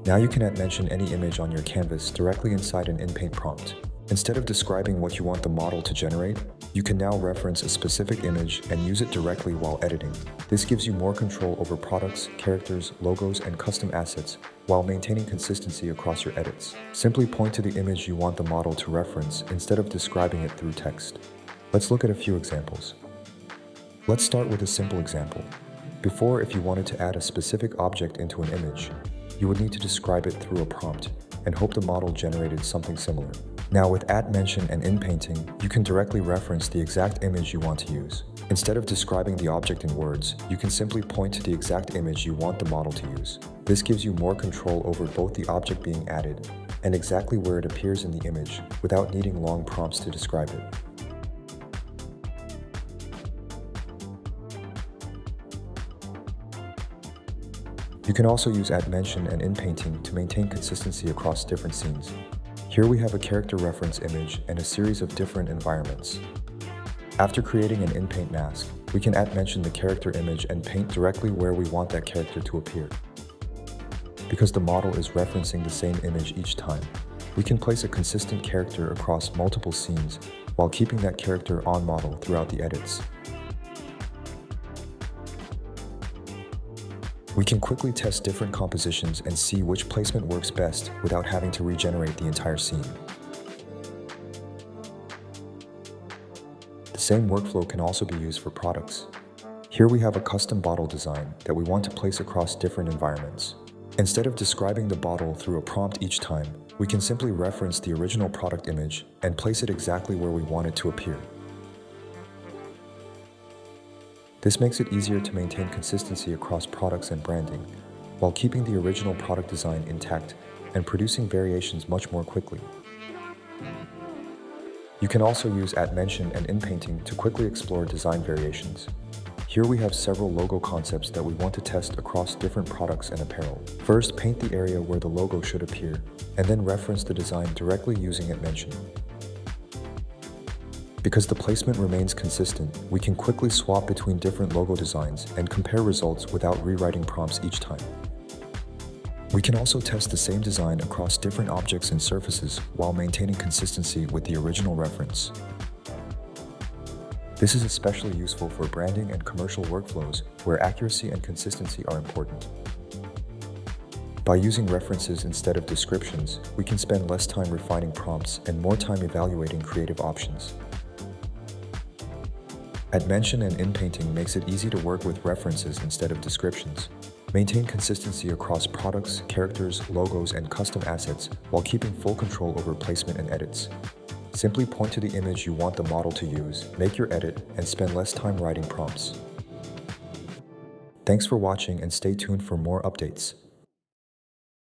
Now you can mention any image on your canvas directly inside an Inpaint prompt. Instead of describing what you want the model to generate, you can now reference a specific image and use it directly while editing. This gives you more control over products, characters, logos, and custom assets while maintaining consistency across your edits. Simply point to the image you want the model to reference instead of describing it through text. Let's look at a few examples. Let's start with a simple example. Before, if you wanted to add a specific object into an image, you would need to describe it through a prompt and hope the model generated something similar. Now with @mention and inpainting, you can directly reference the exact image you want to use. Instead of describing the object in words, you can simply point to the exact image you want the model to use. This gives you more control over both the object being added and exactly where it appears in the image without needing long prompts to describe it. You can also use @mention and inpainting to maintain consistency across different scenes. Here we have a character reference image and a series of different environments. After creating an Inpaint mask, we can @mention the character image and paint directly where we want that character to appear. Because the model is referencing the same image each time, we can place a consistent character across multiple scenes while keeping that character on model throughout the edits. We can quickly test different compositions and see which placement works best without having to regenerate the entire scene. The same workflow can also be used for products. Here we have a custom bottle design that we want to place across different environments. Instead of describing the bottle through a prompt each time, we can simply reference the original product image and place it exactly where we want it to appear. This makes it easier to maintain consistency across products and branding, while keeping the original product design intact and producing variations much more quickly. You can also use @mention and inpainting to quickly explore design variations. Here we have several logo concepts that we want to test across different products and apparel. First, paint the area where the logo should appear, and then reference the design directly using @mention. Because the placement remains consistent, we can quickly swap between different logo designs and compare results without rewriting prompts each time. We can also test the same design across different objects and surfaces while maintaining consistency with the original reference. This is especially useful for branding and commercial workflows where accuracy and consistency are important. By using references instead of descriptions, we can spend less time refining prompts and more time evaluating creative options. @mention and inpainting makes it easy to work with references instead of descriptions. Maintain consistency across products, characters, logos, and custom assets while keeping full control over placement and edits. Simply point to the image you want the model to use, make your edit, and spend less time writing prompts. Thanks for watching and stay tuned for more updates.